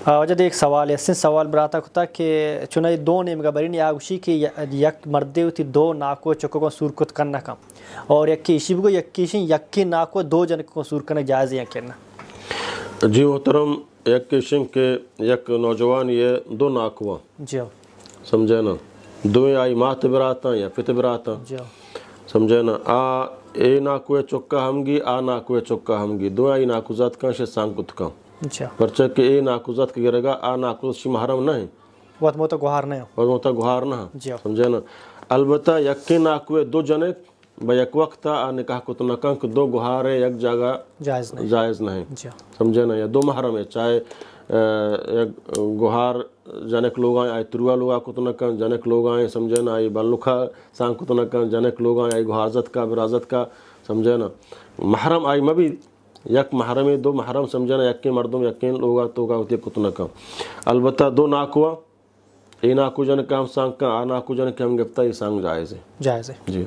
وجد ایک سوال ہے سوال براتا کتا کہ چنائی دو نیم گبرین یا گوشی کہ یک مردے ہوتی دو ناکو چکو کو سور کت کرنا کم اور یک کیشی بگو یک کیشی یک کی ناکو دو جن کو سور کرنا جائز ہے کرنا؟ جی محترم، یک کیشن کے یک نوجوان یہ دو ناکوا جی سمجھے نا، دویں آئی مات براتا یا فت براتا جی سمجھے نا، آ اے ناکوے چکا ہمگی آ ناکوے چکا ہمگی، دو آئی ناکوزات کان شے سانکت کان جی پرچہ کہ اے ناکوزات کے گرگا آ ناکوز شی محرم نہ ہیں وقت موتا گوھار نہیں ہو اور موتا گوھار نہ جی سمجھے نا۔ البتہ یکی ناکوے دو جنک با یک وقتا آ نکاح کتنا کان کہ دو گوھارے یک جگہ جائز نہیں جائز نہیں جی سمجھے نا، یا دو محرم ہے، چاہے یک گوھار جنک لوگ آئیں آئی تروا لوگا کتنا کان جنک لوگ آئیں سمجھے نا، آئی بلنکھا سان کتنا کان جنک لوگ آئیں آئی گوھازت کا برازت کا سمجھے نا، محرم آئی مبی یک محرم دو محرم سمجھے نا، یکی مردم یکی لوگا توگا ہوتی کتنا کان۔ البتہ دو ناکوا اے ناکو جنک ہم سانگ کان آ ناکو جنک ہم گفتا یہ سانگ جائز ہے جائز ہے۔ جی